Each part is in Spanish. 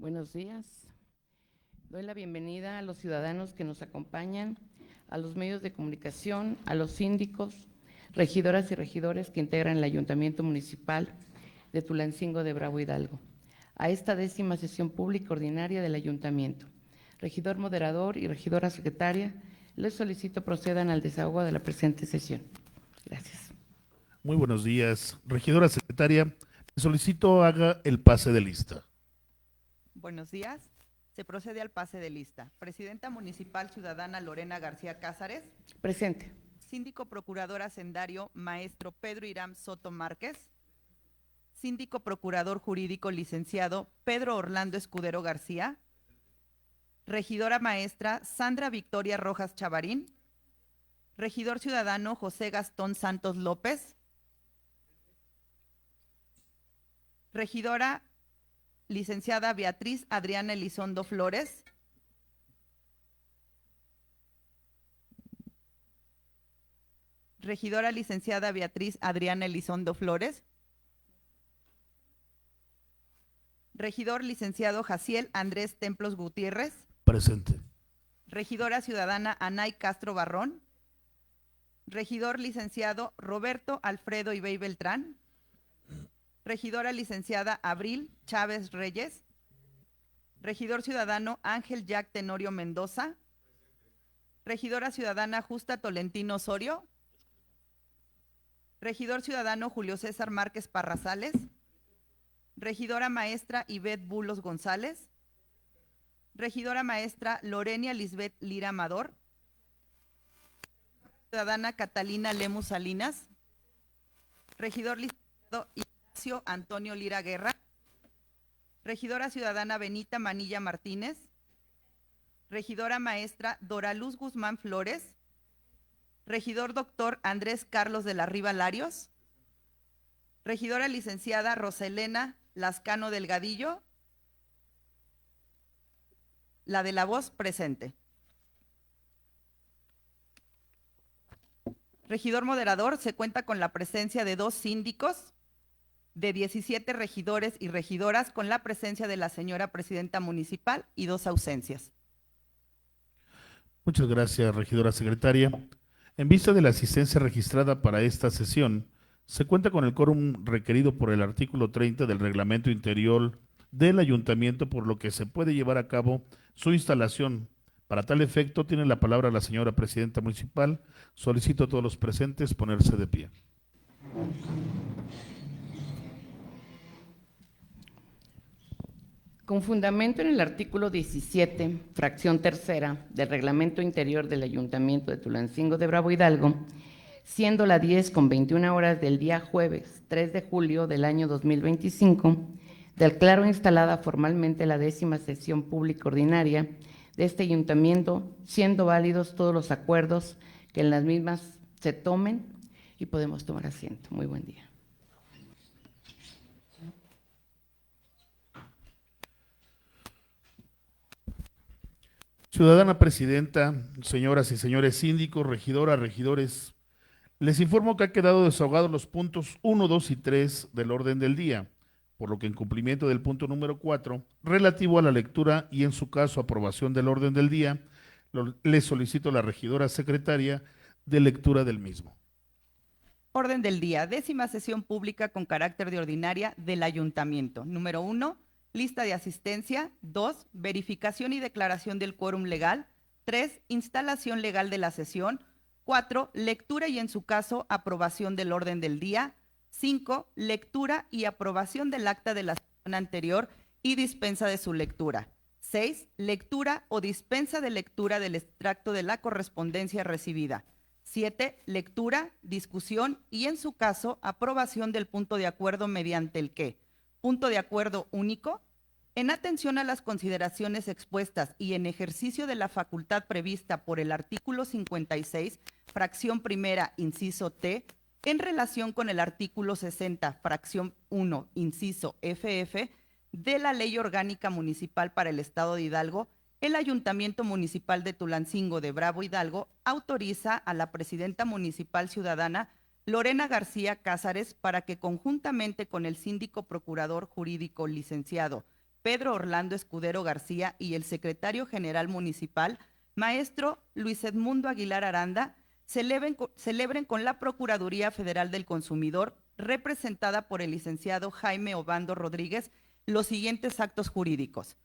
Buenos días. Doy la bienvenida a los ciudadanos que nos acompañan, a los medios de comunicación, a los síndicos, regidoras y regidores que integran el Ayuntamiento Municipal de Tulancingo de Bravo Hidalgo, a esta 10ª sesión pública ordinaria del Ayuntamiento. Regidor moderador y regidora secretaria, les solicito procedan al desahogo de la presente sesión. Gracias. Muy buenos días. Regidora secretaria, le solicito haga el pase de lista. Buenos días. Se procede al pase de lista. Presidenta Municipal Ciudadana Lorena García Cázares. Presente. Síndico Procurador Hacendario Maestro Pedro Irán Soto Márquez. Síndico Procurador Jurídico Licenciado Pedro Orlando Escudero García. Regidora Maestra Sandra Victoria Rojas Chavarín. Regidor Ciudadano José Gastón Santos López. Regidora Licenciada Beatriz Adriana Elizondo Flores. Regidora Licenciada Beatriz Adriana Elizondo Flores. Regidor Licenciado Jaciel Andrés Templos Gutiérrez. Presente. Regidora Ciudadana Anay Castro Barrón. Regidor Licenciado Roberto Alfredo Ibey Beltrán. Regidora Licenciada Abril Chávez Reyes. Regidor Ciudadano Ángel Jack Tenorio Mendoza. Regidora Ciudadana Justa Tolentino Osorio. Regidor Ciudadano Julio César Márquez Parrazales. Regidora Maestra Ivette Bulos González. Regidora Maestra Lorenia Lisbeth Lira Amador. Ciudadana Catalina Lemus Salinas. Regidor Licenciado Ignacio Antonio Lira Guerra. Regidora Ciudadana Benita Manilla Martínez. Regidora Maestra Doraluz Guzmán Flores. Regidor Doctor Andrés Carlos de la Riva Larios. Regidora Licenciada Roselena Lascano Delgadillo. La de la voz presente. Regidor moderador, se cuenta con la presencia de 2 síndicos, de 17 regidores y regidoras, con la presencia de la señora presidenta municipal y 2 ausencias. Muchas gracias, regidora secretaria. En vista de la asistencia registrada para esta sesión, se cuenta con el quórum requerido por el artículo 30 del reglamento interior del ayuntamiento, por lo que se puede llevar a cabo su instalación. Para tal efecto, tiene la palabra la señora presidenta municipal. Solicito a todos los presentes ponerse de pie. Con fundamento en el artículo 17, fracción tercera del Reglamento Interior del Ayuntamiento de Tulancingo de Bravo Hidalgo, siendo las 10:21 del día jueves 3 de julio del año 2025, declaro instalada formalmente la 10ª sesión pública ordinaria de este ayuntamiento, siendo válidos todos los acuerdos que en las mismas se tomen y podemos tomar asiento. Muy buen día. Ciudadana presidenta, señoras y señores síndicos, regidoras, regidores, les informo que ha quedado desahogados los puntos 1, 2 y 3 del orden del día, por lo que en cumplimiento del punto número 4, relativo a la lectura y en su caso aprobación del orden del día, les solicito a la regidora secretaria de lectura del mismo. Orden del día, 10ª sesión pública con carácter de ordinaria del ayuntamiento. Número 1, lista de asistencia. 2, verificación y declaración del quórum legal. 3, instalación legal de la sesión. 4, lectura y en su caso aprobación del orden del día. 5, lectura y aprobación del acta de la sesión anterior y dispensa de su lectura. 6, lectura o dispensa de lectura del extracto de la correspondencia recibida. 7, lectura, discusión y en su caso aprobación del punto de acuerdo mediante el que: punto de acuerdo único. En atención a las consideraciones expuestas y en ejercicio de la facultad prevista por el artículo 56, fracción primera, inciso T, en relación con el artículo 60, fracción 1, inciso FF, de la Ley Orgánica Municipal para el Estado de Hidalgo, el Ayuntamiento Municipal de Tulancingo de Bravo Hidalgo autoriza a la presidenta municipal ciudadana Lorena García Cázares para que conjuntamente con el síndico procurador jurídico licenciado Pedro Orlando Escudero García, y el secretario general municipal, maestro Luis Edmundo Aguilar Aranda, celebren con la Procuraduría Federal del Consumidor, representada por el licenciado Jaime Obando Rodríguez, los siguientes actos jurídicos.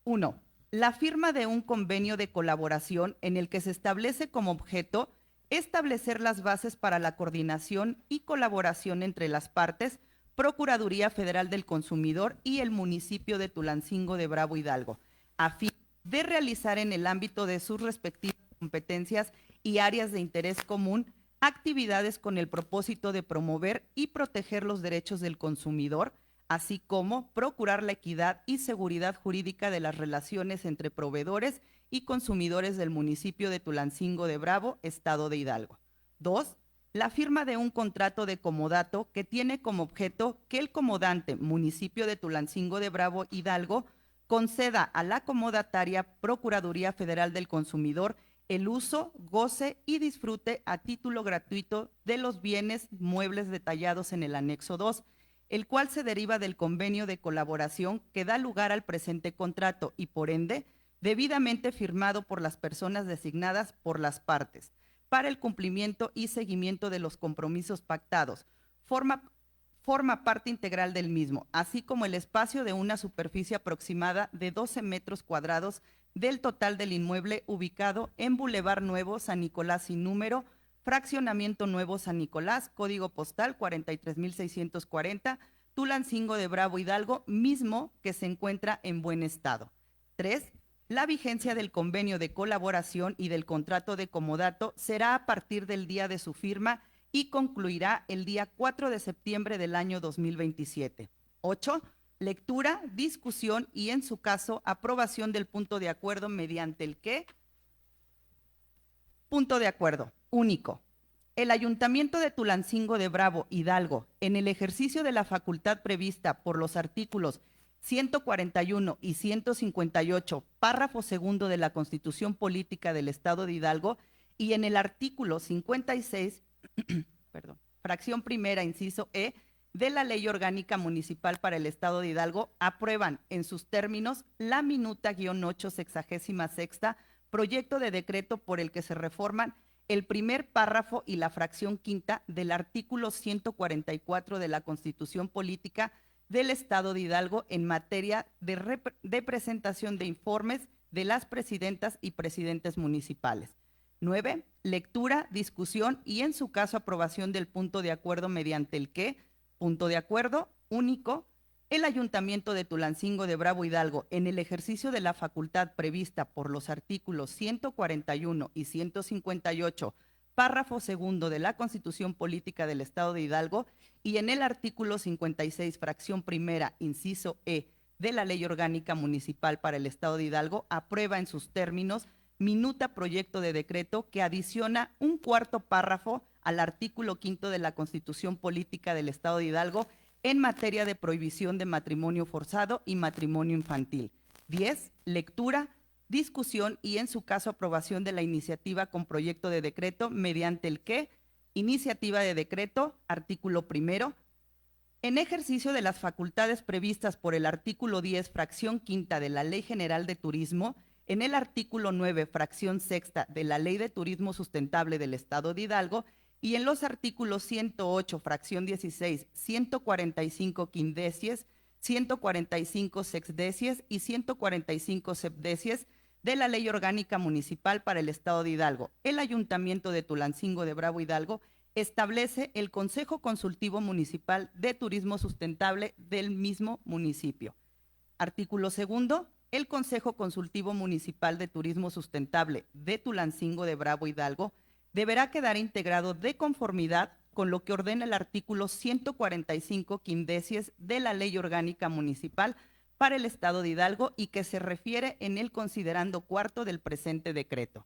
1. La firma de un convenio de colaboración en el que se establece como objeto establecer las bases para la coordinación y colaboración entre las partes, Procuraduría Federal del Consumidor y el municipio de Tulancingo de Bravo Hidalgo, a fin de realizar en el ámbito de sus respectivas competencias y áreas de interés común actividades con el propósito de promover y proteger los derechos del consumidor, así como procurar la equidad y seguridad jurídica de las relaciones entre proveedores y consumidores del municipio de Tulancingo de Bravo, Estado de Hidalgo. 2. La firma de un contrato de comodato que tiene como objeto que el comodante, municipio de Tulancingo de Bravo, Hidalgo, conceda a la comodataria Procuraduría Federal del Consumidor el uso, goce y disfrute a título gratuito de los bienes muebles detallados en el anexo 2, el cual se deriva del convenio de colaboración que da lugar al presente contrato y, por ende, debidamente firmado por las personas designadas por las partes, para el cumplimiento y seguimiento de los compromisos pactados. Forma parte integral del mismo, así como el espacio de una superficie aproximada de 12 metros cuadrados del total del inmueble ubicado en Boulevard Nuevo San Nicolás sin número, Fraccionamiento Nuevo San Nicolás, código postal 43,640, Tulancingo de Bravo, Hidalgo, mismo que se encuentra en buen estado. 3. La vigencia del convenio de colaboración y del contrato de comodato será a partir del día de su firma y concluirá el día 4 de septiembre del año 2027. 8. Lectura, discusión y, en su caso, aprobación del punto de acuerdo mediante el que... Punto de acuerdo. Único. El Ayuntamiento de Tulancingo de Bravo, Hidalgo, en el ejercicio de la facultad prevista por los artículos 141 y 158, párrafo segundo de la Constitución Política del Estado de Hidalgo, y en el artículo 56, fracción primera, inciso E, de la Ley Orgánica Municipal para el Estado de Hidalgo, aprueban en sus términos la minuta-8 66ª, proyecto de decreto por el que se reforman el primer párrafo y la fracción quinta del artículo 144 de la Constitución Política del Estado de Hidalgo en materia de presentación de informes de las presidentas y presidentes municipales. 9. Lectura, discusión y, en su caso, aprobación del punto de acuerdo mediante el que, punto de acuerdo único, el Ayuntamiento de Tulancingo de Bravo, Hidalgo, en el ejercicio de la facultad prevista por los artículos 141 y 158, párrafo segundo de la Constitución Política del Estado de Hidalgo, y en el artículo 56, fracción primera, inciso E, de la Ley Orgánica Municipal para el Estado de Hidalgo, aprueba en sus términos minuta proyecto de decreto que adiciona un cuarto párrafo al artículo quinto de la Constitución Política del Estado de Hidalgo en materia de prohibición de matrimonio forzado y matrimonio infantil. 10. Lectura, discusión y, en su caso, aprobación de la iniciativa con proyecto de decreto mediante el que, iniciativa de decreto, artículo primero, en ejercicio de las facultades previstas por el artículo 10, fracción quinta de la Ley General de Turismo, en el artículo 9, fracción sexta de la Ley de Turismo Sustentable del Estado de Hidalgo, y en los artículos 108, fracción 16, 145 quindecies, 145 sexdecies y 145 sepdecies de la Ley Orgánica Municipal para el Estado de Hidalgo. El Ayuntamiento de Tulancingo de Bravo, Hidalgo, establece el Consejo Consultivo Municipal de Turismo Sustentable del mismo municipio. Artículo segundo. El Consejo Consultivo Municipal de Turismo Sustentable de Tulancingo de Bravo, Hidalgo, deberá quedar integrado de conformidad con lo que ordena el artículo 145 quindecies de la Ley Orgánica Municipal para el Estado de Hidalgo y que se refiere en el considerando cuarto del presente decreto.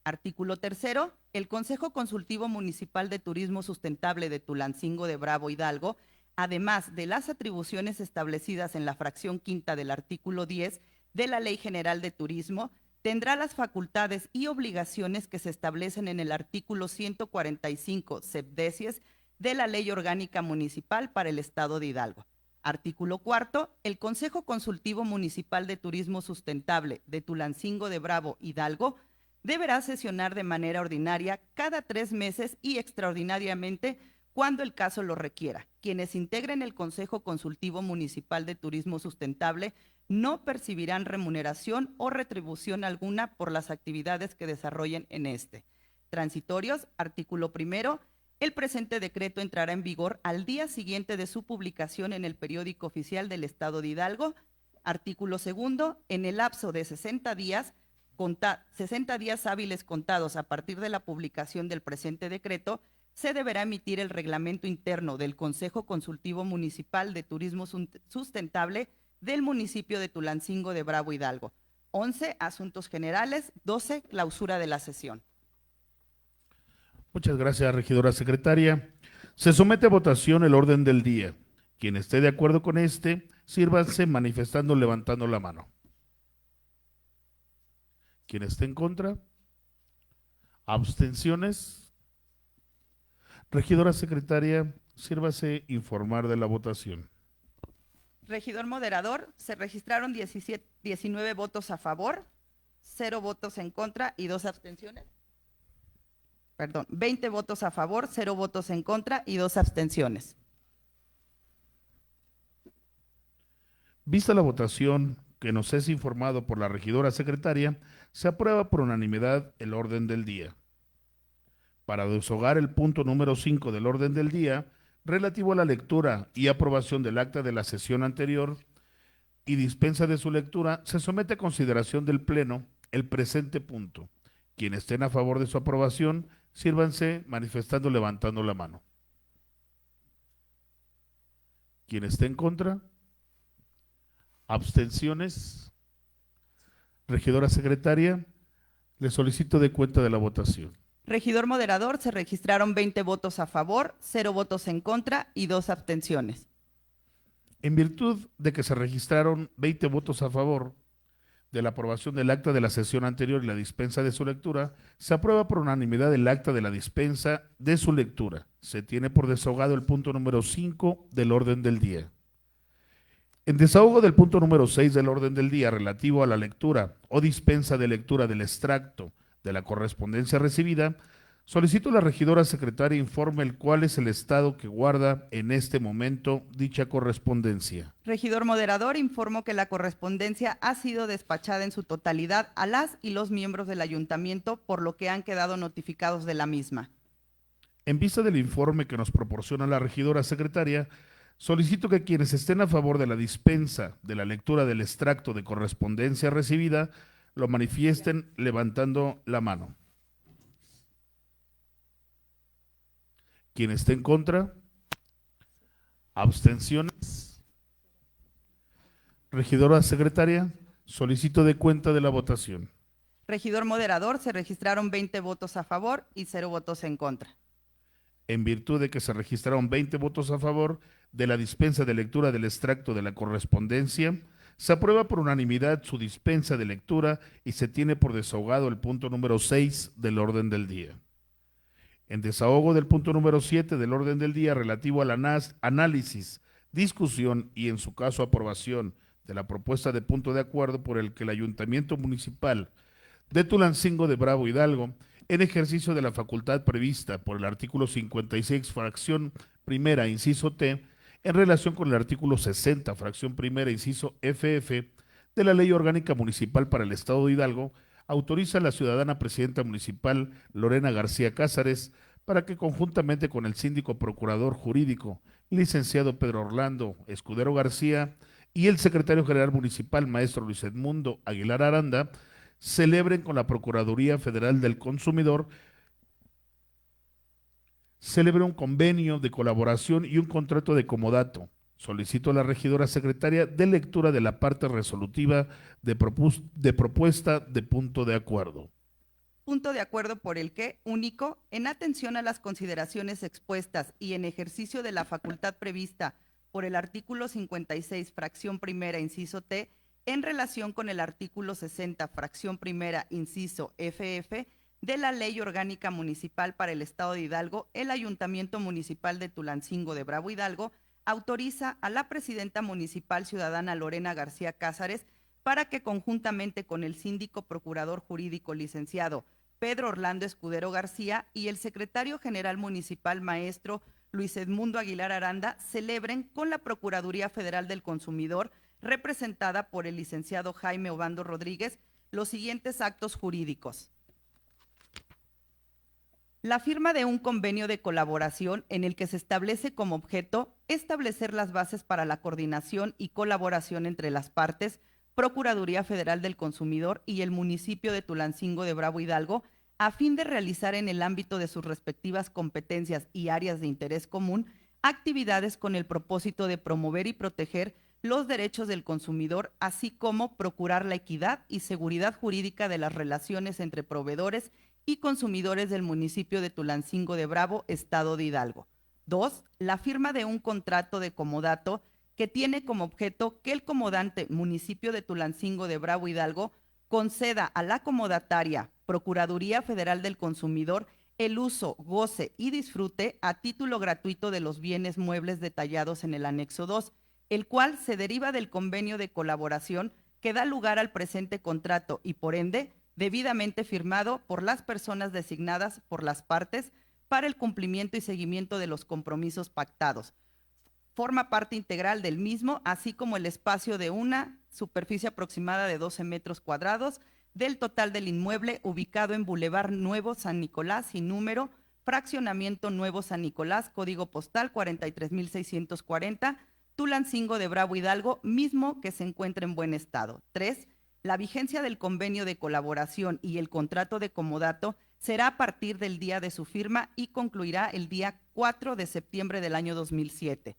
Artículo tercero. El Consejo Consultivo Municipal de Turismo Sustentable de Tulancingo de Bravo, Hidalgo, además de las atribuciones establecidas en la fracción quinta del artículo 10 de la Ley General de Turismo, tendrá las facultades y obligaciones que se establecen en el artículo 145 sepdecies de la Ley Orgánica Municipal para el Estado de Hidalgo. Artículo cuarto, el Consejo Consultivo Municipal de Turismo Sustentable de Tulancingo de Bravo, Hidalgo, deberá sesionar de manera ordinaria cada 3 meses y extraordinariamente cuando el caso lo requiera. Quienes integren el Consejo Consultivo Municipal de Turismo Sustentable no percibirán remuneración o retribución alguna por las actividades que desarrollen en este. Transitorios, artículo primero. El presente decreto entrará en vigor al día siguiente de su publicación en el Periódico Oficial del Estado de Hidalgo. Artículo segundo. En el lapso de 60 días hábiles contados a partir de la publicación del presente decreto, se deberá emitir el reglamento interno del Consejo Consultivo Municipal de Turismo Sustentable del municipio de Tulancingo de Bravo, Hidalgo. 11. Asuntos generales. 12. Clausura de la sesión. Muchas gracias, regidora secretaria. Se somete a votación el orden del día. Quien esté de acuerdo con este, sírvanse manifestando levantando la mano. Quien esté en contra, abstenciones. Regidora secretaria, sírvase informar de la votación. Regidor moderador, se registraron 19 votos a favor, 0 votos en contra y 2 abstenciones. 20 votos a favor, 0 votos en contra y 2 abstenciones. Vista la votación que nos es informado por la regidora secretaria, se aprueba por unanimidad el orden del día. Para deshogar el punto número 5 del orden del día, relativo a la lectura y aprobación del acta de la sesión anterior y dispensa de su lectura, se somete a consideración del Pleno el presente punto. Quienes estén a favor de su aprobación, sírvanse manifestando levantando la mano. Quien esté en contra, abstenciones. Regidora secretaria, le solicito de cuenta de la votación. Regidor moderador, se registraron 20 votos a favor, 0 votos en contra y 2 abstenciones. En virtud de que se registraron 20 votos a favor de la aprobación del acta de la sesión anterior y la dispensa de su lectura, se aprueba por unanimidad el acta de la dispensa de su lectura. Se tiene por desahogado el punto número 5 del orden del día. En desahogo del punto número 6 del orden del día relativo a la lectura o dispensa de lectura del extracto de la correspondencia recibida, solicito a la regidora secretaria informe el cuál es el estado que guarda en este momento dicha correspondencia. Regidor moderador, informo que la correspondencia ha sido despachada en su totalidad a las y los miembros del ayuntamiento, por lo que han quedado notificados de la misma. En vista del informe que nos proporciona la regidora secretaria, solicito que quienes estén a favor de la dispensa de la lectura del extracto de correspondencia recibida lo manifiesten levantando la mano. Quien esté en contra, abstenciones. Regidora secretaria, solicito de cuenta de la votación. Regidor moderador, se registraron 20 votos a favor y 0 votos en contra. En virtud de que se registraron 20 votos a favor de la dispensa de lectura del extracto de la correspondencia, se aprueba por unanimidad su dispensa de lectura y se tiene por desahogado el punto número 6 del orden del día. En desahogo del punto número 7 del orden del día relativo al análisis, discusión y en su caso aprobación de la propuesta de punto de acuerdo por el que el Ayuntamiento Municipal de Tulancingo de Bravo, Hidalgo, en ejercicio de la facultad prevista por el artículo 56, fracción primera, inciso T, en relación con el artículo 60, fracción primera, inciso FF, de la Ley Orgánica Municipal para el Estado de Hidalgo, autoriza a la ciudadana presidenta municipal Lorena García Cázares para que conjuntamente con el síndico procurador jurídico, licenciado Pedro Orlando Escudero García, y el secretario general municipal, maestro Luis Edmundo Aguilar Aranda, celebren con la Procuraduría Federal del Consumidor un convenio de colaboración y un contrato de comodato. Solicito a la regidora secretaria de lectura de la parte resolutiva de propuesta de punto de acuerdo. Punto de acuerdo por el que, único, en atención a las consideraciones expuestas y en ejercicio de la facultad prevista por el artículo 56, fracción primera, inciso T, en relación con el artículo 60, fracción primera, inciso FF, de la Ley Orgánica Municipal para el Estado de Hidalgo, el Ayuntamiento Municipal de Tulancingo de Bravo, Hidalgo, autoriza a la presidenta municipal ciudadana Lorena García Cázares para que conjuntamente con el síndico procurador jurídico licenciado Pedro Orlando Escudero García y el secretario general municipal maestro Luis Edmundo Aguilar Aranda celebren con la Procuraduría Federal del Consumidor, representada por el licenciado Jaime Obando Rodríguez, los siguientes actos jurídicos. La firma de un convenio de colaboración en el que se establece como objeto establecer las bases para la coordinación y colaboración entre las partes, Procuraduría Federal del Consumidor y el municipio de Tulancingo de Bravo Hidalgo, a fin de realizar en el ámbito de sus respectivas competencias y áreas de interés común actividades con el propósito de promover y proteger los derechos del consumidor, así como procurar la equidad y seguridad jurídica de las relaciones entre proveedores y consumidores del municipio de Tulancingo de Bravo, Estado de Hidalgo. 2. La firma de un contrato de comodato que tiene como objeto que el comodante municipio de Tulancingo de Bravo, Hidalgo, conceda a la comodataria Procuraduría Federal del Consumidor el uso, goce y disfrute a título gratuito de los bienes muebles detallados en el anexo 2, el cual se deriva del convenio de colaboración que da lugar al presente contrato y, por ende, debidamente firmado por las personas designadas por las partes para el cumplimiento y seguimiento de los compromisos pactados. Forma parte integral del mismo, así como el espacio de una superficie aproximada de 12 metros cuadrados del total del inmueble, ubicado en Boulevard Nuevo San Nicolás, sin número, fraccionamiento Nuevo San Nicolás, código postal 43,640, Tulancingo de Bravo, Hidalgo, mismo que se encuentra en buen estado. 3. La vigencia del convenio de colaboración y el contrato de comodato será a partir del día de su firma y concluirá el día 4 de septiembre del año 2007.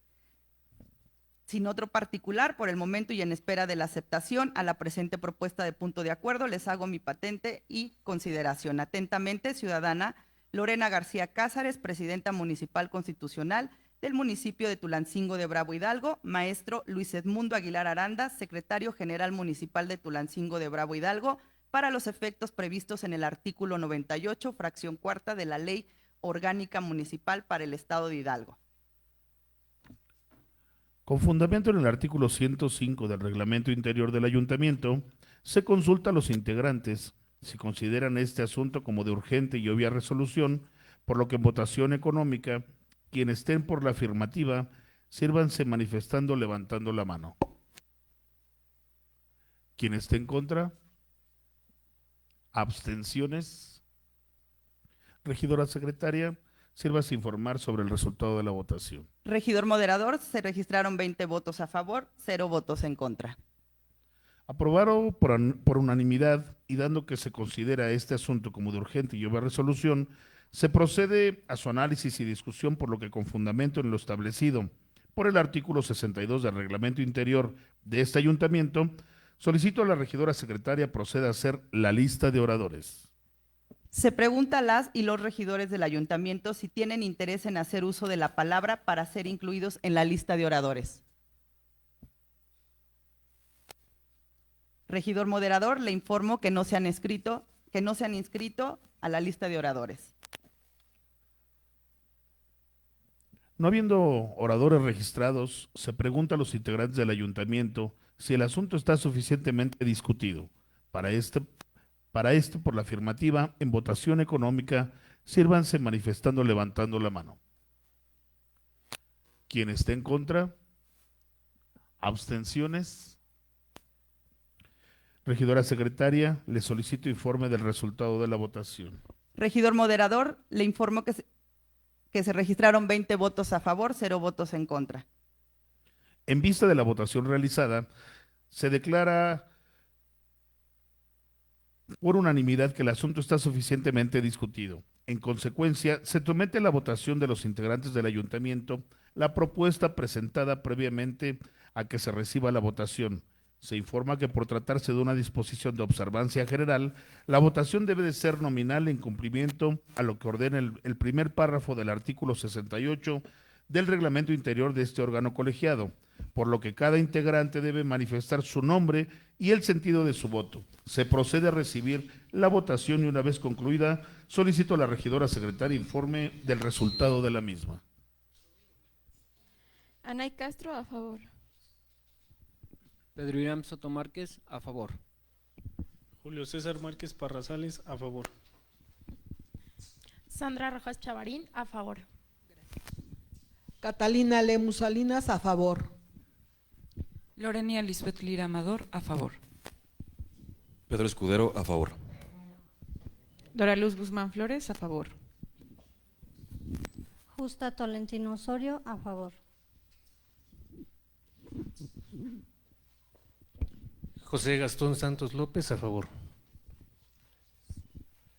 Sin otro particular, por el momento y en espera de la aceptación a la presente propuesta de punto de acuerdo, les hago mi patente y consideración. Atentamente, ciudadana Lorena García Cázares, presidenta municipal constitucional del municipio de Tulancingo de Bravo, Hidalgo, maestro Luis Edmundo Aguilar Aranda, secretario general municipal de Tulancingo de Bravo, Hidalgo, para los efectos previstos en el artículo 98, fracción cuarta de la Ley Orgánica Municipal para el Estado de Hidalgo. Con fundamento en el artículo 105 del Reglamento Interior del Ayuntamiento, se consulta a los integrantes si consideran este asunto como de urgente y obvia resolución, por lo que en votación económica, quienes estén por la afirmativa, sírvanse manifestando levantando la mano. Quien esté en contra, abstenciones. Regidora secretaria, sírvase informar sobre el resultado de la votación. Regidor moderador, se registraron 20 votos a favor, 0 votos en contra. Aprobado por unanimidad y dando que se considera este asunto como de urgente y obvia resolución, se procede a su análisis y discusión, por lo que con fundamento en lo establecido por el artículo 62 del Reglamento Interior de este ayuntamiento, solicito a la regidora secretaria proceda a hacer la lista de oradores. Se pregunta a las y los regidores del ayuntamiento si tienen interés en hacer uso de la palabra para ser incluidos en la lista de oradores. Regidor moderador, le informo que no se han inscrito a la lista de oradores. No habiendo oradores registrados, se pregunta a los integrantes del ayuntamiento si el asunto está suficientemente discutido. Para esto, por la afirmativa, en votación económica, sírvanse manifestando levantando la mano. Quien esté en contra, abstenciones. Regidora secretaria, le solicito informe del resultado de la votación. Regidor moderador, le informo que se registraron 20 votos a favor, 0 votos en contra. En vista de la votación realizada, se declara por unanimidad que el asunto está suficientemente discutido. En consecuencia, se somete a la votación de los integrantes del ayuntamiento la propuesta presentada previamente a que se reciba la votación. Se informa que por tratarse de una disposición de observancia general, la votación debe de ser nominal en cumplimiento a lo que ordena el primer párrafo del artículo 68 del Reglamento Interior de este órgano colegiado, por lo que cada integrante debe manifestar su nombre y el sentido de su voto. Se procede a recibir la votación y una vez concluida, solicito a la regidora secretaria informe del resultado de la misma. Anay Castro, a favor. Pedro Irán Soto Márquez, a favor. Julio César Márquez Parrazales, a favor. Sandra Rojas Chavarín, a favor. Catalina Lemus Salinas, a favor. Lorena Lisbeth Lira Amador, a favor. Pedro Escudero, a favor. Dora Luz Guzmán Flores, a favor. Justa Tolentino Osorio, a favor. José Gastón Santos López, a favor.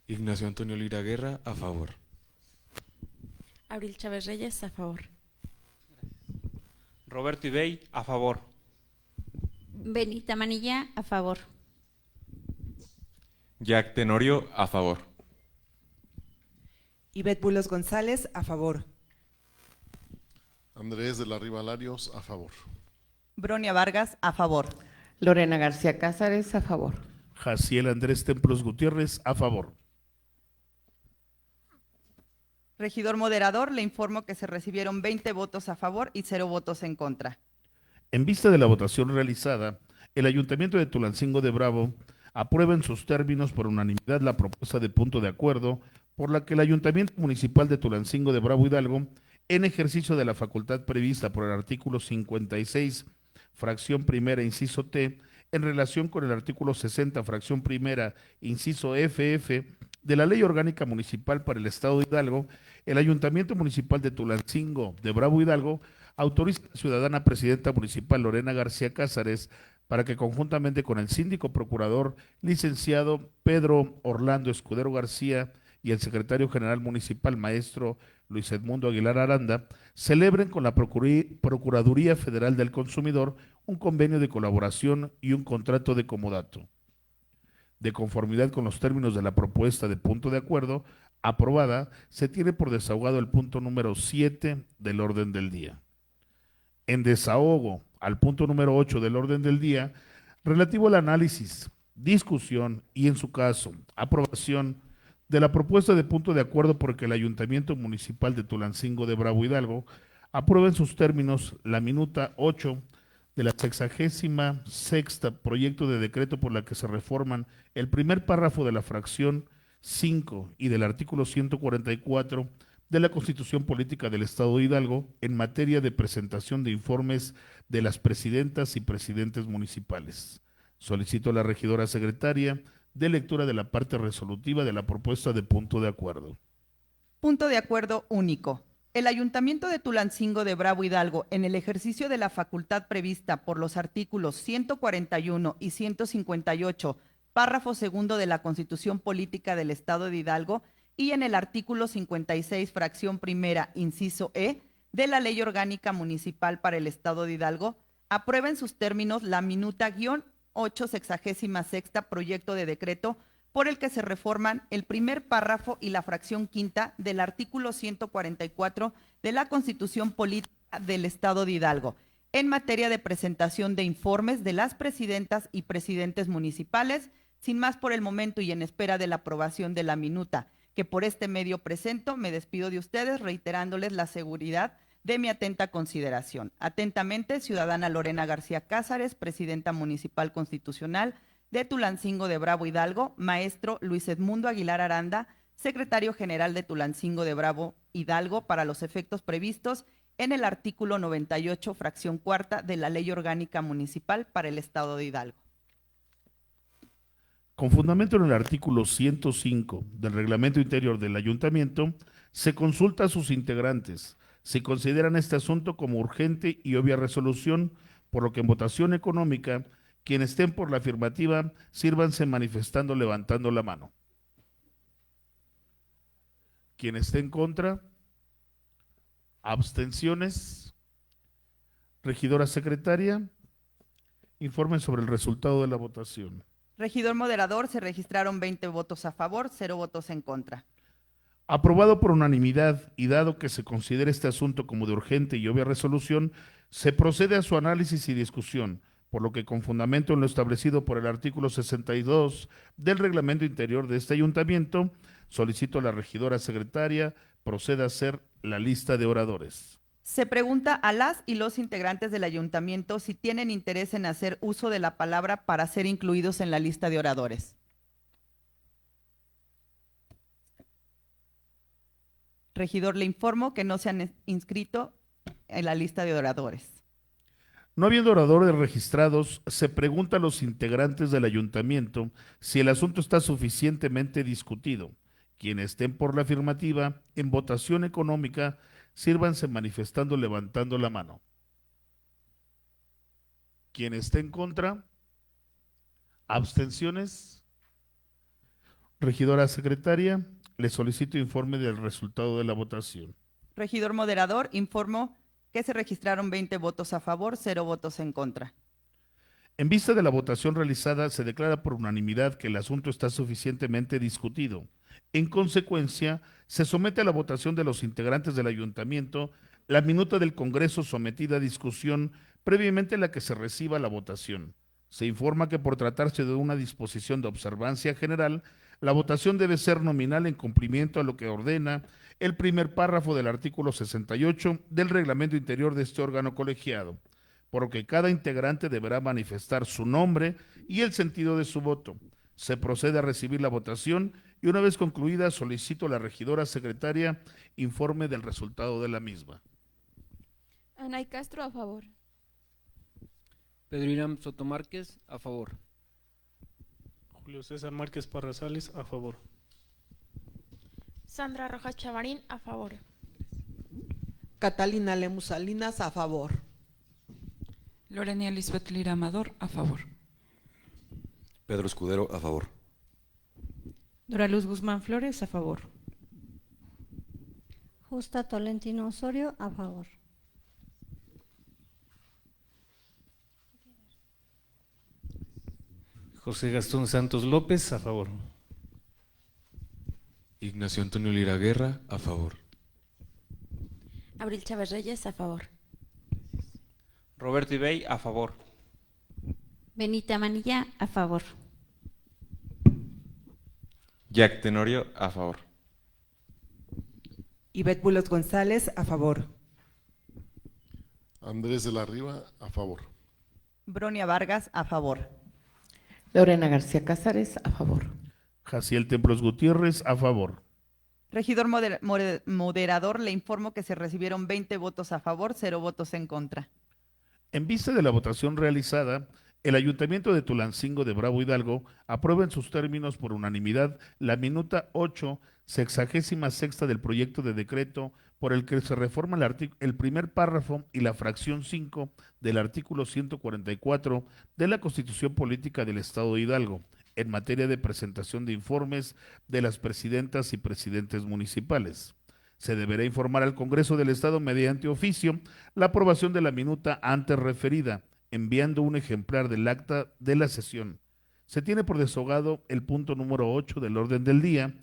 Ignacio Antonio Lira Guerra, a favor. Abril Chávez Reyes, a favor. Roberto Ibey, a favor. Benita Manilla, a favor. Jack Tenorio, a favor. Ivette Bulos González, a favor. Andrés de la Riva Larios, a favor. Bronia Vargas, a favor. Lorena García Cázares, a favor. Jaciel Andrés Templos Gutiérrez, a favor. Regidor moderador, le informo que se recibieron 20 votos a favor y 0 votos en contra. En vista de la votación realizada, el Ayuntamiento de Tulancingo de Bravo aprueba en sus términos por unanimidad la propuesta de punto de acuerdo por la que el Ayuntamiento Municipal de Tulancingo de Bravo Hidalgo, en ejercicio de la facultad prevista por el artículo 56, fracción primera, inciso T, en relación con el artículo 60, fracción primera, inciso FF, de la Ley Orgánica Municipal para el Estado de Hidalgo, el Ayuntamiento Municipal de Tulancingo de Bravo Hidalgo autoriza a la ciudadana presidenta municipal Lorena García Cázares para que conjuntamente con el síndico procurador licenciado Pedro Orlando Escudero García y el secretario general municipal maestro Luis Edmundo Aguilar Aranda celebren con la Procuraduría Federal del Consumidor un convenio de colaboración y un contrato de comodato. De conformidad con los términos de la propuesta de punto de acuerdo aprobada, se tiene por desahogado el punto número 7 del orden del día. En desahogo al punto número 8 del orden del día, relativo al análisis, discusión y, en su caso, aprobación de la propuesta de punto de acuerdo por que el Ayuntamiento Municipal de Tulancingo de Bravo Hidalgo aprueba en sus términos la minuta 8 de la 66ª proyecto de decreto por la que se reforman el primer párrafo de la fracción 5 y del artículo 144 de la Constitución Política del Estado de Hidalgo en materia de presentación de informes de las presidentas y presidentes municipales. Solicito a la regidora secretaria de lectura de la parte resolutiva de la propuesta de punto de acuerdo. Punto de acuerdo único. El Ayuntamiento de Tulancingo de Bravo Hidalgo, en el ejercicio de la facultad prevista por los artículos 141 y 158, párrafo segundo de la Constitución Política del Estado de Hidalgo, y en el artículo 56, fracción primera, inciso E, de la Ley Orgánica Municipal para el Estado de Hidalgo, aprueba en sus términos la minuta-8 66ª proyecto de decreto por el que se reforman el primer párrafo y la fracción quinta del artículo 144 de la Constitución Política del Estado de Hidalgo, en materia de presentación de informes de las presidentas y presidentes municipales. Sin más por el momento y en espera de la aprobación de la minuta que por este medio presento, me despido de ustedes reiterándoles la seguridad de mi atenta consideración. Atentamente, ciudadana Lorena García Cázares, presidenta municipal constitucional de Tulancingo de Bravo Hidalgo, maestro Luis Edmundo Aguilar Aranda, secretario general de Tulancingo de Bravo Hidalgo, para los efectos previstos en el artículo 98, fracción cuarta de la Ley Orgánica Municipal para el Estado de Hidalgo. Con fundamento en el artículo 105 del Reglamento Interior del Ayuntamiento, se consulta a sus integrantes si consideran este asunto como urgente y obvia resolución, por lo que en votación económica, quienes estén por la afirmativa, sírvanse manifestando levantando la mano. Quien esté en contra, abstenciones. Regidora secretaria, informen sobre el resultado de la votación. Regidor moderador, se registraron 20 votos a favor, 0 votos en contra. Aprobado por unanimidad y dado que se considera este asunto como de urgente y obvia resolución, se procede a su análisis y discusión, por lo que con fundamento en lo establecido por el artículo 62 del Reglamento Interior de este Ayuntamiento, solicito a la regidora secretaria proceda a hacer la lista de oradores. Se pregunta a las y los integrantes del ayuntamiento si tienen interés en hacer uso de la palabra para ser incluidos en la lista de oradores. Regidor, le informo que no se han inscrito en la lista de oradores. No habiendo oradores registrados, se pregunta a los integrantes del ayuntamiento si el asunto está suficientemente discutido. Quienes estén por la afirmativa, en votación económica, sírvanse manifestando levantando la mano. Quien esté en contra, abstenciones. Regidora secretaria, le solicito informe del resultado de la votación. Regidor moderador, informo que se registraron 20 votos a favor, 0 votos en contra. En vista de la votación realizada, se declara por unanimidad que el asunto está suficientemente discutido. En consecuencia, se somete a la votación de los integrantes del ayuntamiento la minuta del Congreso sometida a discusión previamente a la que se reciba la votación. Se informa que por tratarse de una disposición de observancia general, la votación debe ser nominal en cumplimiento a lo que ordena el primer párrafo del artículo 68 del reglamento interior de este órgano colegiado, por lo que cada integrante deberá manifestar su nombre y el sentido de su voto. Se procede a recibir la votación y una vez concluida solicito a la regidora secretaria informe del resultado de la misma. Anay Castro, a favor. Pedro Irán Soto Márquez, a favor. Julio César Márquez Parrazales, a favor. Sandra Rojas Chavarín, a favor. Catalina Lemus Salinas, a favor. Lorena Lisbeth Lira Amador, a favor. Pedro Escudero, a favor. Dora Luz Guzmán Flores, a favor. Justa Tolentino Osorio, a favor. José Gastón Santos López, a favor. Ignacio Antonio Lira Guerra, a favor. Abril Chávez Reyes, a favor. Roberto Ibey, a favor. Benita Manilla, a favor. Jack Tenorio, a favor. Ivette Bulos González, a favor. Andrés de la Riva, a favor. Bronia Vargas, a favor. Lorena García Cázares, a favor. Jaciel Templos Gutiérrez, a favor. Regidor moderador, le informo que se recibieron 20 votos a favor, 0 votos en contra. En vista de la votación realizada, el Ayuntamiento de Tulancingo de Bravo Hidalgo aprueba en sus términos por unanimidad la minuta 8, 66ª del proyecto de decreto por el que se reforma el primer párrafo y la fracción 5 del artículo 144 de la Constitución Política del Estado de Hidalgo, en materia de presentación de informes de las presidentas y presidentes municipales. Se deberá informar al Congreso del Estado mediante oficio la aprobación de la minuta antes referida, enviando un ejemplar del acta de la sesión. Se tiene por desahogado el punto número 8 del orden del día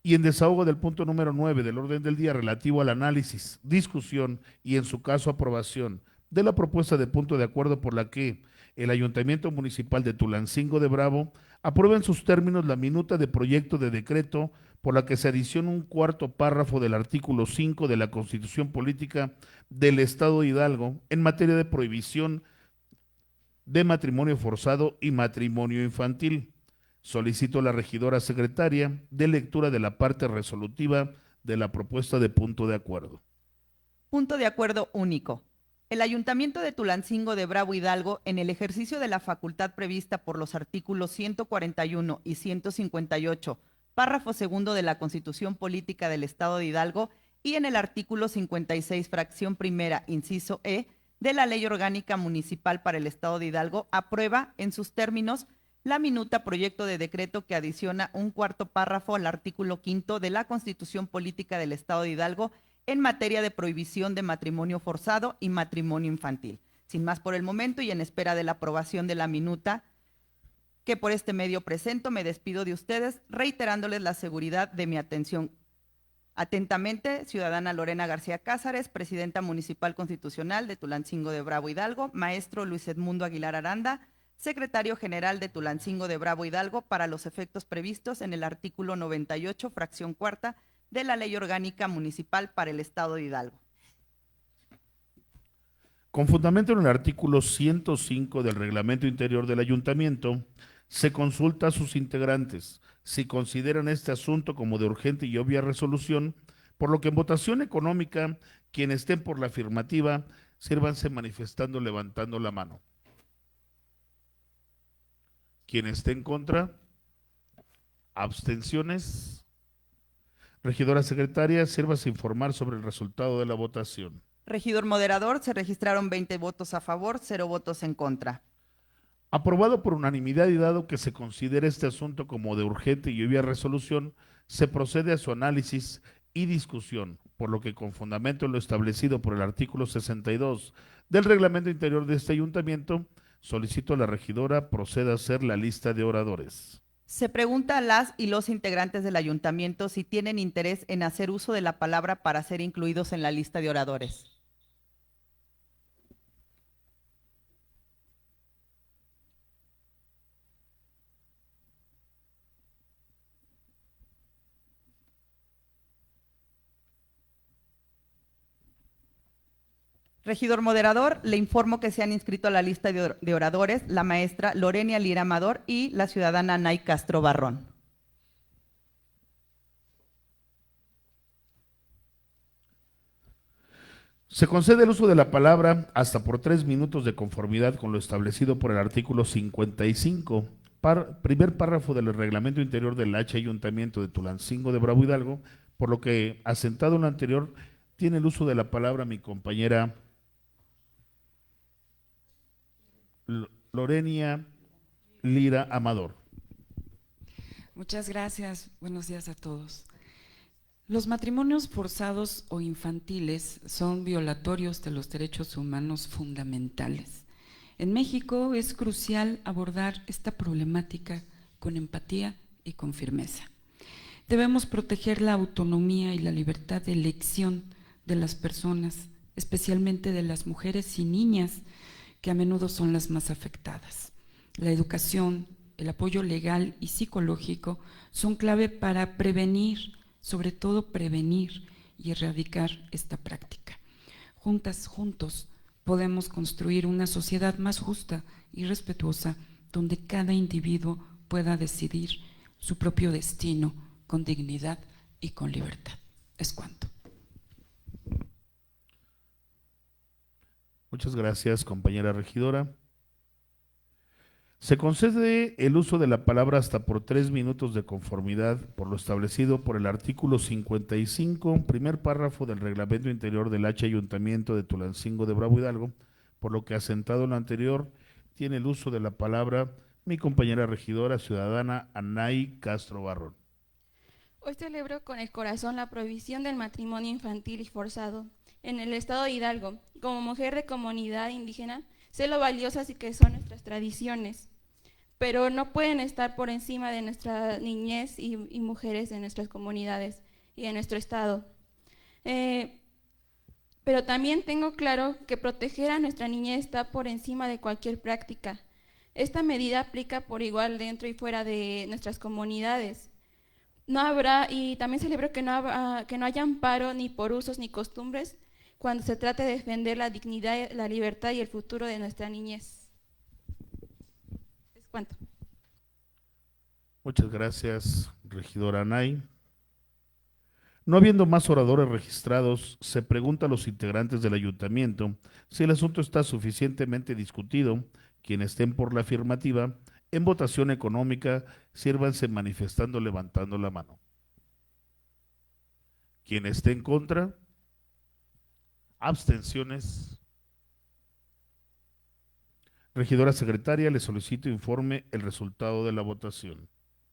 y en desahogo del punto número 9 del orden del día relativo al análisis, discusión y en su caso aprobación de la propuesta de punto de acuerdo por la que el Ayuntamiento Municipal de Tulancingo de Bravo aprueba en sus términos la minuta de proyecto de decreto por la que se adiciona un cuarto párrafo del artículo 5 de la Constitución Política del Estado de Hidalgo en materia de prohibición de matrimonio forzado y matrimonio infantil. Solicito a la regidora secretaria de lectura de la parte resolutiva de la propuesta de punto de acuerdo. Punto de acuerdo único. El Ayuntamiento de Tulancingo de Bravo Hidalgo, en el ejercicio de la facultad prevista por los artículos 141 y 158, párrafo segundo de la Constitución Política del Estado de Hidalgo y en el artículo 56, fracción primera, inciso E, de la Ley Orgánica Municipal para el Estado de Hidalgo, aprueba en sus términos la minuta proyecto de decreto que adiciona un cuarto párrafo al artículo quinto de la Constitución Política del Estado de Hidalgo en materia de prohibición de matrimonio forzado y matrimonio infantil. Sin más por el momento y en espera de la aprobación de la minuta que por este medio presento, me despido de ustedes reiterándoles la seguridad de mi atención. Atentamente, ciudadana Lorena García Cázares, presidenta municipal constitucional de Tulancingo de Bravo Hidalgo, maestro Luis Edmundo Aguilar Aranda, secretario general de Tulancingo de Bravo Hidalgo, para los efectos previstos en el artículo 98, fracción cuarta, de la Ley Orgánica Municipal para el Estado de Hidalgo. Con fundamento en el artículo 105 del Reglamento Interior del Ayuntamiento, se consulta a sus integrantes si consideran este asunto como de urgente y obvia resolución, por lo que en votación económica, quienes estén por la afirmativa, sírvanse manifestando levantando la mano. Quien esté en contra, abstenciones. Regidora secretaria, sírvase informar sobre el resultado de la votación. Regidor moderador, se registraron 20 votos a favor, 0 votos en contra. Aprobado por unanimidad y dado que se considera este asunto como de urgente y obvia resolución, se procede a su análisis y discusión, por lo que con fundamento en lo establecido por el artículo 62 del Reglamento Interior de este Ayuntamiento, solicito a la regidora proceda a hacer la lista de oradores. Se pregunta a las y los integrantes del ayuntamiento si tienen interés en hacer uso de la palabra para ser incluidos en la lista de oradores. Regidor moderador, le informo que se han inscrito a la lista de oradores la maestra Lorenia Lira Amador y la ciudadana Nay Castro Barrón. Se concede el uso de la palabra hasta por 3 minutos de conformidad con lo establecido por el artículo 55, primer párrafo del Reglamento Interior del H Ayuntamiento de Tulancingo de Bravo Hidalgo, por lo que, asentado en lo anterior, tiene el uso de la palabra mi compañera Lorenia Lira Amador. Muchas gracias. Buenos días a todos. Los matrimonios forzados o infantiles son violatorios de los derechos humanos fundamentales. En México es crucial abordar esta problemática con empatía y con firmeza. Debemos proteger la autonomía y la libertad de elección de las personas, especialmente de las mujeres y niñas, que a menudo son las más afectadas. La educación, el apoyo legal y psicológico son clave para prevenir, sobre todo prevenir y erradicar esta práctica. Juntos, podemos construir una sociedad más justa y respetuosa, donde cada individuo pueda decidir su propio destino con dignidad y con libertad. Es cuanto. Muchas gracias, compañera regidora. Se concede el uso de la palabra hasta por 3 minutos de conformidad por lo establecido por el artículo 55, primer párrafo del Reglamento Interior del H Ayuntamiento de Tulancingo de Bravo Hidalgo, por lo que, asentado en lo anterior, tiene el uso de la palabra mi compañera regidora ciudadana Anay Castro Barrón. Hoy celebro con el corazón la prohibición del matrimonio infantil y forzado en el estado de Hidalgo. Como mujer de comunidad indígena, sé lo valiosas y que son nuestras tradiciones, pero no pueden estar por encima de nuestra niñez y mujeres de nuestras comunidades y de nuestro estado. Pero también tengo claro que proteger a nuestra niñez está por encima de cualquier práctica. Esta medida aplica por igual dentro y fuera de nuestras comunidades. No habrá, y también celebro que no haya amparo ni por usos ni costumbres cuando se trate de defender la dignidad, la libertad y el futuro de nuestra niñez. ¿Es cuánto? Muchas gracias, regidora Anay. No habiendo más oradores registrados, se pregunta a los integrantes del ayuntamiento si el asunto está suficientemente discutido. Quienes estén por la afirmativa, en votación económica, sírvanse manifestando levantando la mano. Quien esté en contra, abstenciones. Regidora secretaria, le solicito informe el resultado de la votación.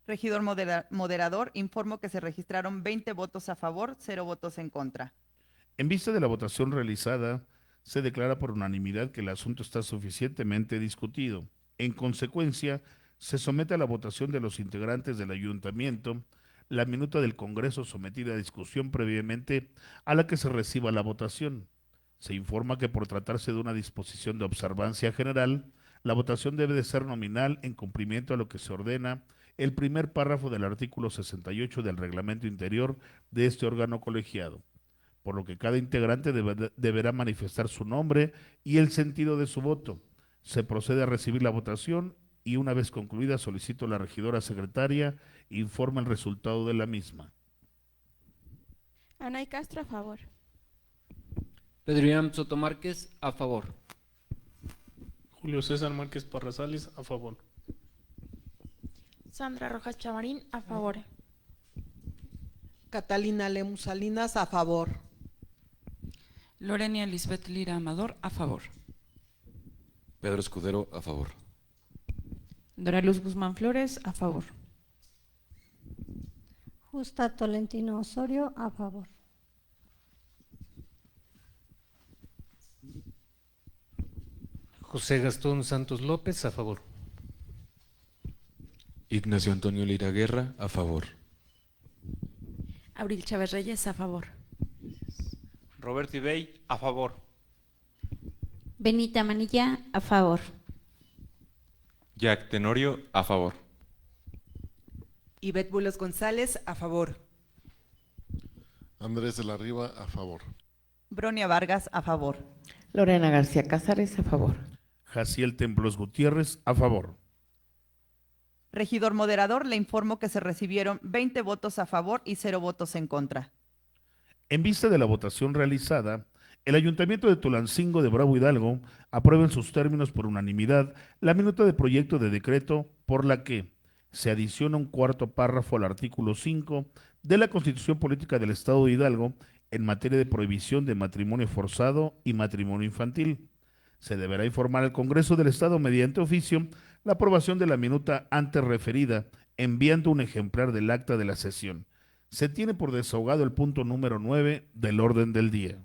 Regidor moderador, informo que se registraron 20 votos a favor, 0 votos en contra. En vista de la votación realizada, se declara por unanimidad que el asunto está suficientemente discutido. En consecuencia, se somete a la votación de los integrantes del ayuntamiento la minuta del Congreso sometida a discusión previamente a la que se reciba la votación. Se informa que por tratarse de una disposición de observancia general, la votación debe de ser nominal en cumplimiento a lo que se ordena el primer párrafo del artículo 68 del Reglamento Interior de este órgano colegiado. por lo que cada integrante deberá manifestar su nombre y el sentido de su voto. Se procede a recibir la votación y una vez concluida solicito a la regidora secretaria informe el resultado de la misma. Anay Castro, a favor. Pedro Irán Soto Márquez, a favor. Julio César Márquez Parrazales, a favor. Sandra Rojas Chavarín, a favor. Catalina Lemus Salinas, a favor. Lorena Lisbeth Lira Amador, a favor. Pedro Escudero, a favor. Dora Luz Guzmán Flores, a favor. Justa Tolentino Osorio, a favor. José Gastón Santos López, a favor. Ignacio Antonio Lira Guerra, a favor. Abril Chávez Reyes, a favor. Roberto Ibey, a favor. Benita Manilla, a favor. Jack Tenorio, a favor. Ivette Bulos González, a favor. Andrés de la Riva, a favor. Bronia Vargas, a favor. Lorena García Cázares, a favor. Jaciel Templos Gutiérrez, a favor. Regidor moderador, le informo que se recibieron 20 votos a favor y 0 votos en contra. En vista de la votación realizada, el Ayuntamiento de Tulancingo de Bravo Hidalgo aprueba en sus términos por unanimidad la minuta de proyecto de decreto por la que se adiciona un cuarto párrafo al artículo 5 de la Constitución Política del Estado de Hidalgo en materia de prohibición de matrimonio forzado y matrimonio infantil. Se deberá informar al Congreso del Estado mediante oficio la aprobación de la minuta antes referida, enviando un ejemplar del acta de la sesión. Se tiene por desahogado el punto número 9 del orden del día.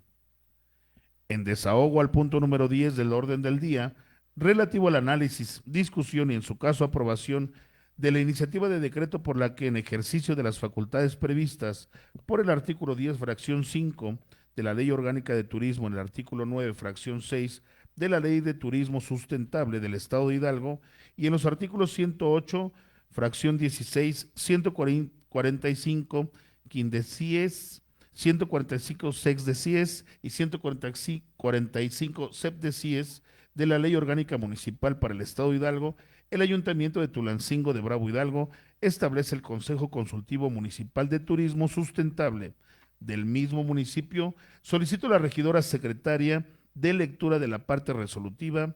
En desahogo al punto número 10 del orden del día, relativo al análisis, discusión y en su caso aprobación de la iniciativa de decreto por la que en ejercicio de las facultades previstas por el artículo 10, fracción 5 de la Ley Orgánica de Turismo, en el artículo 9, fracción 6 de la Ley de Turismo Sustentable del Estado de Hidalgo y en los artículos 108, fracción 16, 145, quindecies, 145 sexdecies y 145 sepdecies de la Ley Orgánica Municipal para el Estado de Hidalgo, el Ayuntamiento de Tulancingo de Bravo Hidalgo establece el Consejo Consultivo Municipal de Turismo Sustentable del mismo municipio. Solicito a la regidora secretaria de lectura de la parte resolutiva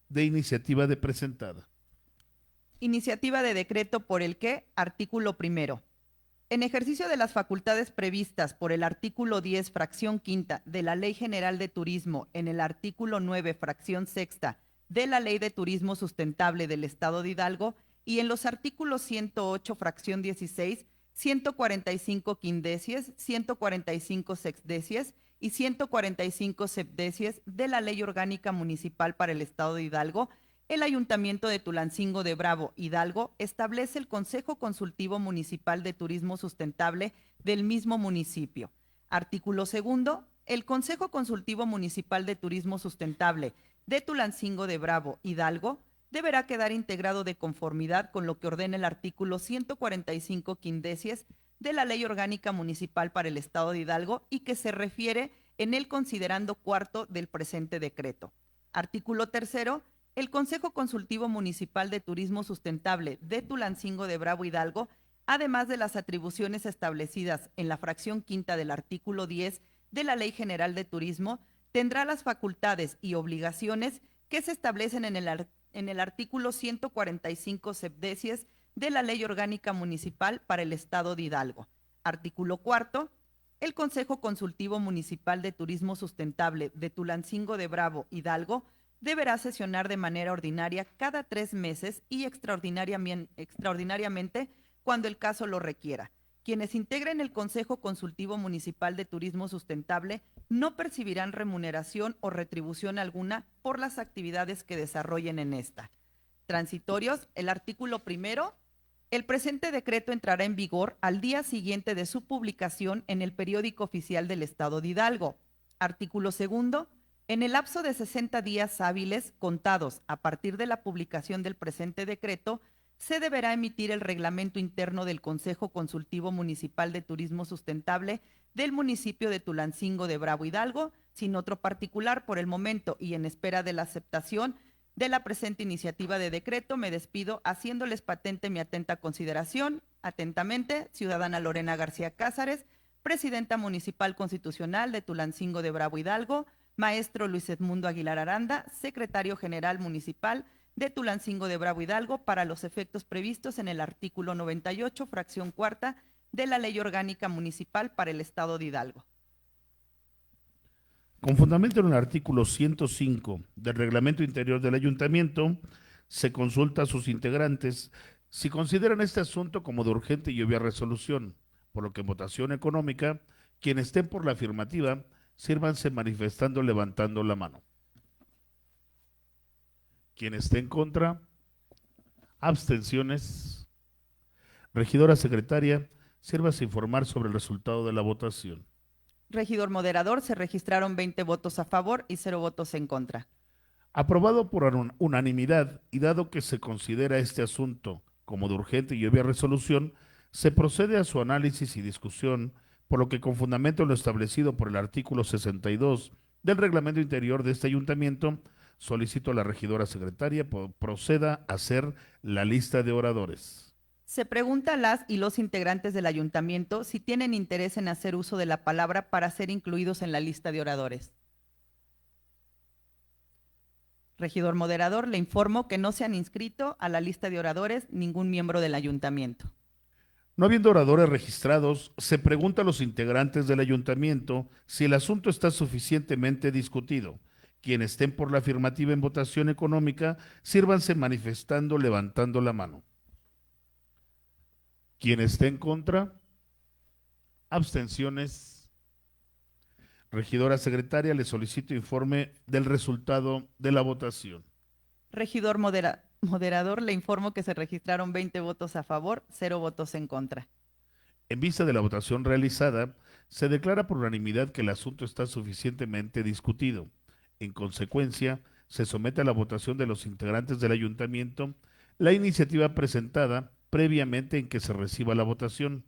de iniciativa de presentada. Iniciativa de decreto por el que, artículo primero. En ejercicio de las facultades previstas por el artículo 10, fracción quinta de la Ley General de Turismo, en el artículo 9, fracción sexta de la Ley de Turismo Sustentable del Estado de Hidalgo y en los artículos 108, fracción 16, 145 quindecies, 145 sexdecies y 145 sepdecies de la Ley Orgánica Municipal para el Estado de Hidalgo, el Ayuntamiento de Tulancingo de Bravo Hidalgo establece el Consejo Consultivo Municipal de Turismo Sustentable del mismo municipio. Artículo segundo. El Consejo Consultivo Municipal de Turismo Sustentable de Tulancingo de Bravo Hidalgo deberá quedar integrado de conformidad con lo que ordena el artículo 145 quindecies de la Ley Orgánica Municipal para el Estado de Hidalgo y que se refiere en el considerando cuarto del presente decreto. Artículo tercero. El Consejo Consultivo Municipal de Turismo Sustentable de Tulancingo de Bravo Hidalgo, además de las atribuciones establecidas en la fracción quinta del artículo 10 de la Ley General de Turismo, tendrá las facultades y obligaciones que se establecen en el artículo 145 sepdecies de la Ley Orgánica Municipal para el Estado de Hidalgo. Artículo cuarto. El Consejo Consultivo Municipal de Turismo Sustentable de Tulancingo de Bravo Hidalgo deberá sesionar de manera ordinaria cada 3 meses y extraordinariamente cuando el caso lo requiera. Quienes integren el Consejo Consultivo Municipal de Turismo Sustentable no percibirán remuneración o retribución alguna por las actividades que desarrollen en esta. Transitorios, el artículo primero. El presente decreto entrará en vigor al día siguiente de su publicación en el Periódico Oficial del Estado de Hidalgo. Artículo segundo. En el lapso de 60 días hábiles contados a partir de la publicación del presente decreto, se deberá emitir el reglamento interno del Consejo Consultivo Municipal de Turismo Sustentable del municipio de Tulancingo de Bravo Hidalgo, sin otro particular por el momento y en espera de la aceptación de la presente iniciativa de decreto. Me despido haciéndoles patente mi atenta consideración. Atentamente, ciudadana Lorena García Cázares, presidenta municipal constitucional de Tulancingo de Bravo Hidalgo, maestro Luis Edmundo Aguilar Aranda, secretario general municipal de Tulancingo de Bravo Hidalgo, para los efectos previstos en el artículo 98, fracción cuarta, de la Ley Orgánica Municipal para el Estado de Hidalgo. Con fundamento en el artículo 105 del Reglamento Interior del Ayuntamiento, se consulta a sus integrantes si consideran este asunto como de urgente y obvia resolución, por lo que en votación económica, quienes estén por la afirmativa, sírvanse manifestando levantando la mano. Quien esté en contra, abstenciones. Regidora secretaria, sírvase informar sobre el resultado de la votación. Regidor moderador, se registraron 20 votos a favor y 0 votos en contra. Aprobado por unanimidad y dado que se considera este asunto como de urgente y obvia resolución, se procede a su análisis y discusión, por lo que con fundamento en lo establecido por el artículo 62 del Reglamento Interior de este Ayuntamiento, solicito a la regidora secretaria proceda a hacer la lista de oradores. Se pregunta a las y los integrantes del ayuntamiento si tienen interés en hacer uso de la palabra para ser incluidos en la lista de oradores. Regidor moderador, le informo que no se han inscrito a la lista de oradores ningún miembro del ayuntamiento. No habiendo oradores registrados, se pregunta a los integrantes del ayuntamiento si el asunto está suficientemente discutido. Quienes estén por la afirmativa en votación económica, sírvanse manifestando levantando la mano. Quien esté en contra, abstenciones. Regidora secretaria, le solicito informe del resultado de la votación. Regidor moderador, le informo que se registraron 20 votos a favor, 0 votos en contra. En vista de la votación realizada, se declara por unanimidad que el asunto está suficientemente discutido. En consecuencia, se somete a la votación de los integrantes del ayuntamiento la iniciativa presentada previamente en que se reciba la votación.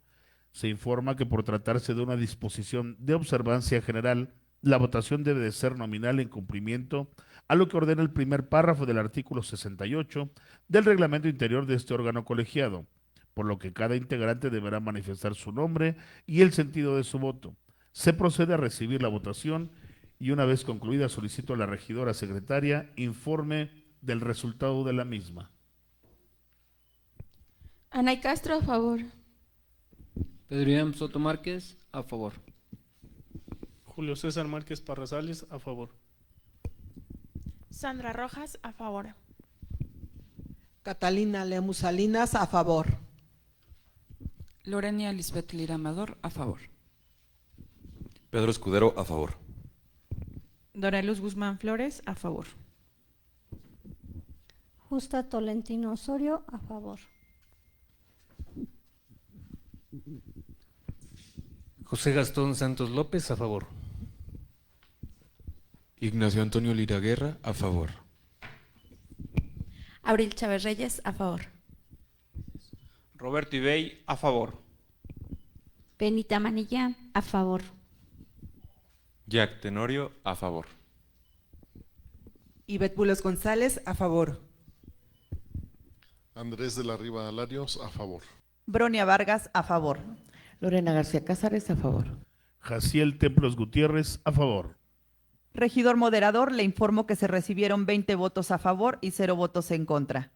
Se informa que por tratarse de una disposición de observancia general, la votación debe de ser nominal en cumplimiento a lo que ordena el primer párrafo del artículo 68 del reglamento interior de este órgano colegiado, por lo que cada integrante deberá manifestar su nombre y el sentido de su voto. Se procede a recibir la votación y una vez concluida solicito a la regidora secretaria informe del resultado de la misma. Anay Castro, a favor. Pedro Irán Soto Márquez, a favor. Julio César Márquez Parrazales, a favor. Sandra Rojas, a favor. Catalina Lemus Salinas, a favor. Lorena Lisbeth Lira Amador, a favor. Pedro Escudero, a favor. Dora Luz Guzmán Flores, a favor. Justa Tolentino Osorio, a favor. José Gastón Santos López, a favor. Ignacio Antonio Lira Guerra, a favor. Abril Chávez Reyes, a favor. Roberto Ibey, a favor. Benita Manilla, a favor. Jack Tenorio, a favor. Ivette Bulos González, a favor. Andrés de la Riva Larios, a favor. Bronia Vargas, a favor. Lorena García Cázares, a favor. Jaciel Templos Gutiérrez, a favor. Regidor moderador, le informo que se recibieron 20 votos a favor y 0 votos en contra.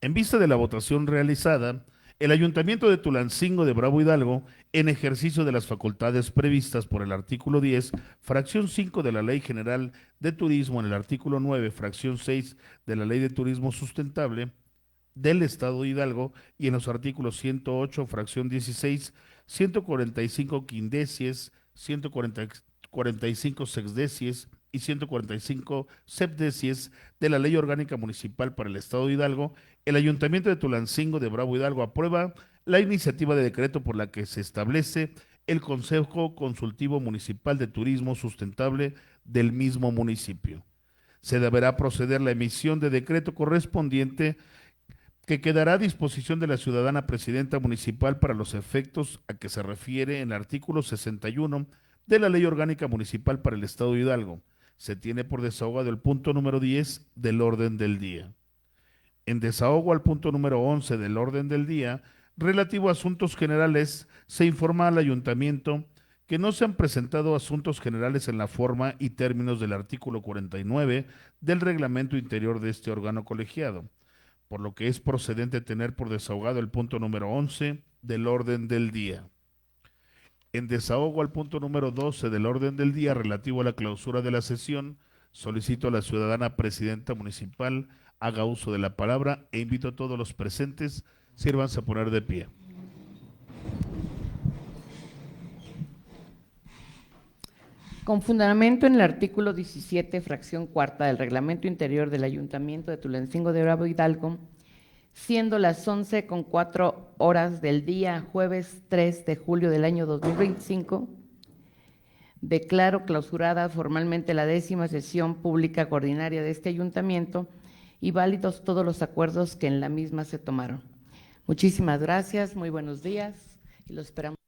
En vista de la votación realizada, el Ayuntamiento de Tulancingo de Bravo Hidalgo, en ejercicio de las facultades previstas por el artículo 10, fracción 5 de la Ley General de Turismo, en el artículo 9, fracción 6 de la Ley de Turismo Sustentable del Estado de Hidalgo y en los artículos 108, fracción 16, 145 quindecies, 145 sexdecies y 145 sepdecies de la Ley Orgánica Municipal para el Estado de Hidalgo, el Ayuntamiento de Tulancingo de Bravo Hidalgo aprueba la iniciativa de decreto por la que se establece el Consejo Consultivo Municipal de Turismo Sustentable del mismo municipio. Se deberá proceder la emisión de decreto correspondiente que quedará a disposición de la ciudadana presidenta municipal para los efectos a que se refiere en el artículo 61 de la Ley Orgánica Municipal para el Estado de Hidalgo. Se tiene por desahogado el punto número 10 del orden del día. En desahogo al punto número 11 del orden del día, relativo a asuntos generales, se informa al ayuntamiento que no se han presentado asuntos generales en la forma y términos del artículo 49 del reglamento interior de este órgano colegiado, por lo que es procedente tener por desahogado el punto número 11 del orden del día. En desahogo al punto número 12 del orden del día relativo a la clausura de la sesión, solicito a la ciudadana presidenta municipal haga uso de la palabra e invito a todos los presentes, sírvanse a poner de pie. Con fundamento en el artículo 17, fracción cuarta del Reglamento Interior del Ayuntamiento de Tulancingo de Bravo Hidalgo, siendo las 11:04 del día jueves 3 de julio del año 2025, declaro clausurada formalmente la 10ª sesión pública ordinaria de este ayuntamiento y válidos todos los acuerdos que en la misma se tomaron. Muchísimas gracias, muy buenos días y los esperamos.